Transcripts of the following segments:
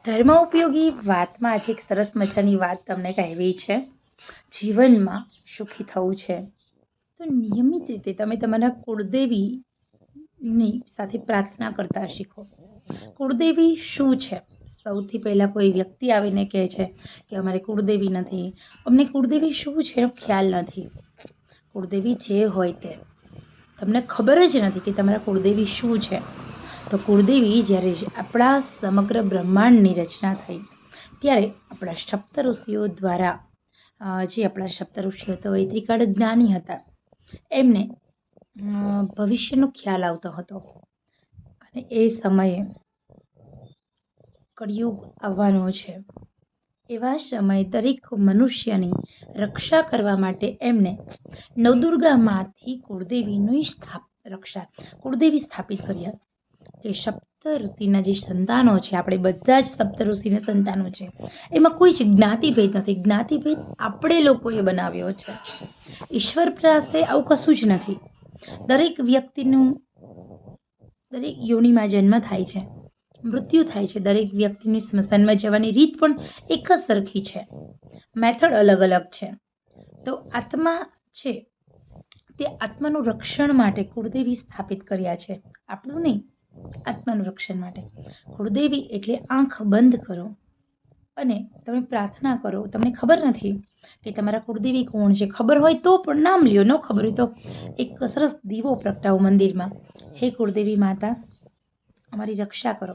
ધર્મ ઉપયોગી વાતમાં આજે એક સરસ મજાની વાત તમને કહેવી છે. જીવનમાં સુખી થવું છે તો નિયમિત રીતે તમે તમારા કુળદેવીની સાથે પ્રાર્થના કરતા શીખો. કુળદેવી શું છે? સૌથી પહેલાં કોઈ વ્યક્તિ આવીને કહે છે કે અમારે કુળદેવી નથી, અમને કુળદેવી શું છે એનો ખ્યાલ નથી. કુળદેવી જે હોય તે તમને ખબર જ નથી કે તમારા કુળદેવી શું છે. તો કુળદેવી જ્યારે આપણા સમગ્ર બ્રહ્માંડની રચના થઈ ત્યારે આપણા સપ્તઋષિઓ દ્વારા જે આપણા સપ્તઋષિઓ તો એ ત્રિકાળ જ્ઞાની હતા, એમને ભવિષ્યનો ખ્યાલ આવતો હતો અને એ સમયે કળિયુગ આવવાનો છે. એવા સમયે દરેક મનુષ્યની રક્ષા કરવા માટે એમને નવદુર્ગામાંથી કુળદેવી સ્થાપિત કર્યા કે સપ્તઋષિના જે સંતાનો છે, આપણે બધા જ સપ્તઋષિના સંતાનો છે, એમાં કોઈ જ જ્ઞાતિભેદ નથી. જ્ઞાતિભેદ આપણે લોકોએ બનાવ્યો છે. ઈશ્વર પાસે આવું કશું જ નથી. દરેક વ્યક્તિનું દરેક યોનિમાં જન્મ થાય છે, મૃત્યુ થાય છે. દરેક વ્યક્તિની સ્મશાનમાં જવાની રીત પણ એક જ સરખી છે, મેથડ અલગ અલગ છે. તો આત્મા છે તે આત્માનું રક્ષણ માટે કુળદેવી સ્થાપિત કર્યા છે. આપણું નહીં, આત્માનું રક્ષણ માટે. કુળદેવી એટલે આંખ બંધ કરો અને તમે પ્રાર્થના કરો. તમને ખબર નથી કે તમારા કુળદેવી કોણ છે, ખબર હોય તો પણ નામ લ્યો, ન ખબર હોય તો એક સરસ દીવો પ્રગટાવો મંદિરમાં. હે કુળદેવી માતા, અમારી રક્ષા કરો.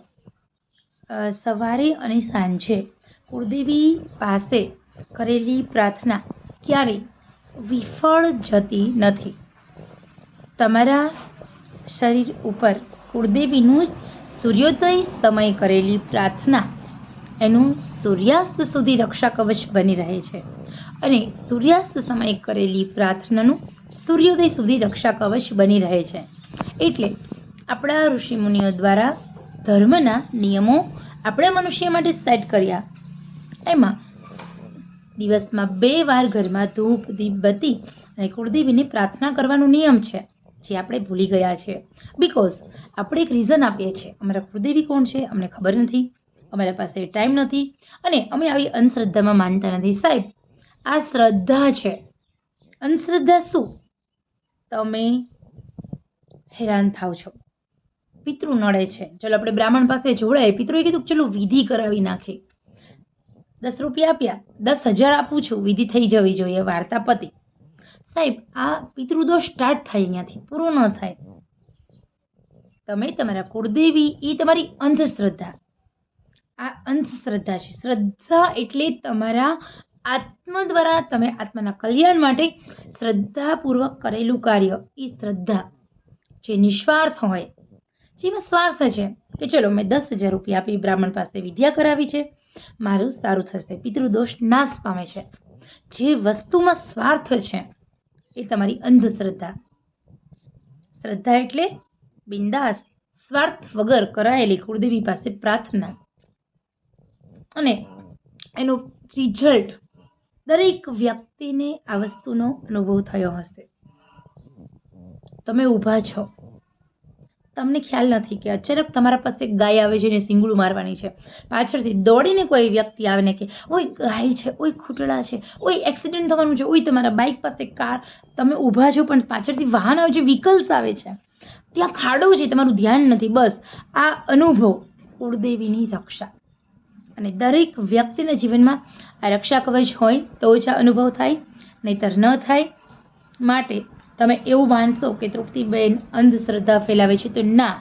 સવારે અને સાંજે કુળદેવી પાસે કરેલી પ્રાર્થના ક્યારેય વિફળ જતી નથી. તમારા શરીર ઉપર કુળદેવીનું સૂર્યોદય સમય કરેલી પ્રાર્થના એનું સૂર્યાસ્ત સુધી રક્ષા કવચ બની રહે છે અને સૂર્યાસ્ત સમયે કરેલી પ્રાર્થનાનું સૂર્યોદય સુધી રક્ષા કવચ બની રહે છે. એટલે આપણા ઋષિમુનિઓ દ્વારા ધર્મના નિયમો આપણે મનુષ્ય માટે સેટ કર્યા. એમાં દિવસમાં 2 વાર ઘરમાં ધૂપ દીપ બત્તી અને કુળદેવીની પ્રાર્થના કરવાનો નિયમ છે, જે આપણે ભૂલી ગયા છે. બિકોઝ આપણે એક રીઝન આપીએ છીએ, અમારા કુળદેવી કોણ છે અમને ખબર નથી, અમારા પાસે ટાઈમ નથી અને અમે આવી અંધશ્રદ્ધામાં માનતા નથી. સાહેબ, આ શ્રદ્ધા છે. અંધશ્રદ્ધા શું? તમે હેરાન થાવ છો, પિતૃ નડે છે. ચલો આપણે બ્રાહ્મણ પાસે જોડાય, પિતૃએ કીધું ચલો વિધિ કરાવી નાખી. 10 રૂપિયા આપ્યા, 10,000 આપું છું, વિધિ થઈ જવી જોઈએ, વાર્તા પતિ. સાહેબ, આ પિતૃદોષ સ્ટાર્ટ થાય, અહીંયાથી પૂરો ન થાય. તમે તમારા કુળદેવી એ તમારી અંધશ્રદ્ધા, આ અંધશ્રદ્ધા છે. શ્રદ્ધા એટલે તમારા આત્મા દ્વારા તમે આત્માના કલ્યાણ માટે શ્રદ્ધાપૂર્વક કરેલું કાર્ય, એ શ્રદ્ધા જે નિસ્વાર્થ હોય. જેમાં સ્વાર્થ છે કે ચલો મેં 10,000 રૂપિયા આપી બ્રાહ્મણ પાસે વિદ્યા કરાવી છે, મારું સારું થશે, પિતૃદોષ નાશ પામે છે. જે વસ્તુમાં સ્વાર્થ છે એ તમારી અંધશ્રદ્ધા. શ્રદ્ધા એટલે બિંદાસ સ્વાર્થ વગર કરાયેલી કુળદેવી પાસે પ્રાર્થના અને એનો રિઝલ્ટ દરેક વ્યક્તિને આ વસ્તુનો અનુભવ થયો હશે. તમે ઊભા છો, તમને ખ્યાલ નથી કે અચાનક તમારા પાસે ગાય આવે છે ને સિંગડું મારવાની છે. પાછળથી દોડીને કોઈ વ્યક્તિ આવે ને કે ઓય ગાય છે, ઓય ખૂટડા છે, ઓય એક્સિડન્ટ થવાનું છે, ઓય તમારા બાઇક પાસે કાર, તમે ઊભા છો પણ પાછળથી વાહન આવે છે, વ્હીકલ્સ આવે છે, ત્યાં ખાડો છે, તમારું ધ્યાન નથી. બસ આ અનુભવ કુળદેવીની રક્ષા. અને દરેક વ્યક્તિના જીવનમાં આ રક્ષા કવચ હોય તો જ આ અનુભવ થાય, નહીતર ન થાય. માટે તમે એવું માનશો કે તૃપ્તિબેન અંધશ્રદ્ધા ફેલાવે છે, તો ના,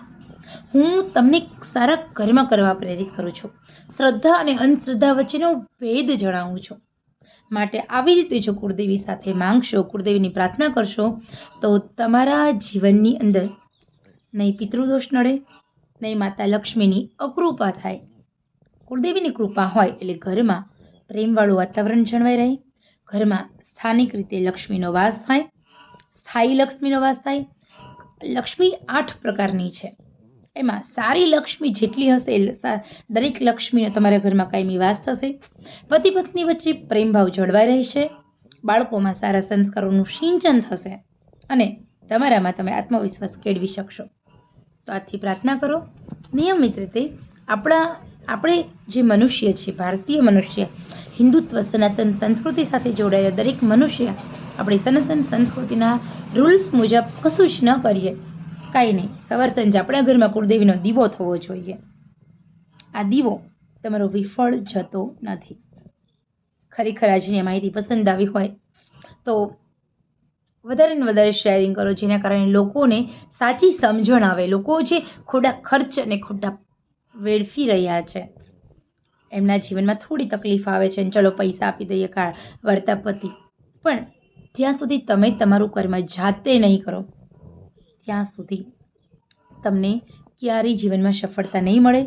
હું તમને સારા કર્મ કરવા પ્રેરિત કરું છું. શ્રદ્ધા અને અંધશ્રદ્ધા વચ્ચેનો ભેદ જણાવું છું. માટે આવી રીતે જો કુળદેવી સાથે માંગશો, કુળદેવીની પ્રાર્થના કરશો, તો તમારા જીવનની અંદર નહીં પિતૃદોષ નડે, નહીં માતા લક્ષ્મીની અકૃપા થાય. કુળદેવીની કૃપા હોય એટલે ઘરમાં પ્રેમવાળું વાતાવરણ જળવાઈ રહે, ઘરમાં સ્થાનિક રીતે લક્ષ્મીનો વાસ થાય, સ્થાયી લક્ષ્મીનો વાસ થાય. લક્ષ્મી 8 પ્રકારની છે, એમાં સારી લક્ષ્મી જેટલી હશે, દરેક લક્ષ્મીનો તમારા ઘરમાં કાયમી વાસ થશે. પતિ પત્ની વચ્ચે પ્રેમભાવ જળવાઈ રહેશે, બાળકોમાં સારા સંસ્કારોનું સિંચન થશે અને તમારામાં તમે આત્મવિશ્વાસ કેળવી શકશો. તો આજથી પ્રાર્થના કરો નિયમિત રીતે. આપણા આપણે જે મનુષ્ય છે, ભારતીય મનુષ્ય, હિન્દુત્વ સનાતન સંસ્કૃતિ સાથે જોડાયેલા દરેક મનુષ્ય આપણી સનાતન સંસ્કૃતિના રૂલ્સ મુજબ કશું જ ન કરીએ, કાંઈ નહીં, સવાર સાંજ આપણા ઘરમાં કુળદેવીનો દીવો થવો જોઈએ. આ દીવો તમારો વિફળ જતો નથી. ખરેખર આજની માહિતી પસંદ આવી હોય તો વધારે ને વધારે શેરિંગ કરો, જેના કારણે લોકોને સાચી સમજણ આવે. લોકો જે ખોટા ખર્ચ અને ખોટા વેડફી રહ્યા છે, એમના જીવનમાં થોડી તકલીફ આવે છે, અને ચલો પૈસા આપી દઈએ વર્તાપતિ, પણ જ્યાં સુધી તમે તમારું કર્મ જાતે નહીં કરો ત્યાં સુધી તમને ક્યારેય જીવનમાં સફળતા નહીં મળે.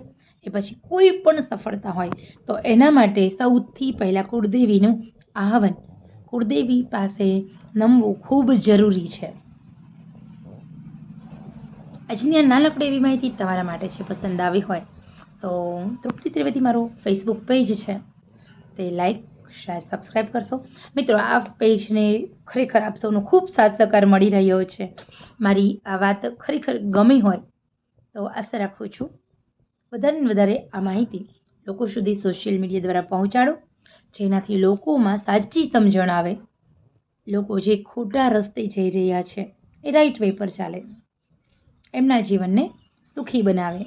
એ પછી કોઈ પણ સફળતા હોય તો એના માટે સૌથી પહેલાં કુળદેવીનું આહવન, કુળદેવી પાસે નમવું ખૂબ જરૂરી છે. આજની આ નાનકડી એવી માહિતી તમારા માટે છે. પસંદ આવી હોય તો તૃપ્તિ ત્રિવેદી મારું ફેસબુક પેજ છે, તે લાઈક, શેર, સબસ્ક્રાઈબ કરશો. મિત્રો, આ પેજને ખરેખર આપ સૌનો ખૂબ સાથ સહકાર મળી રહ્યો છે. મારી આ વાત ખરેખર ગમી હોય તો આશા રાખું છું વધારે ને વધારે આ માહિતી લોકો સુધી સોશિયલ મીડિયા દ્વારા પહોંચાડો, જેનાથી લોકોમાં સાચી સમજણ આવે. લોકો જે ખોટા રસ્તે જઈ રહ્યા છે એ રાઈટ વે પર ચાલે, એમના જીવનને સુખી બનાવે.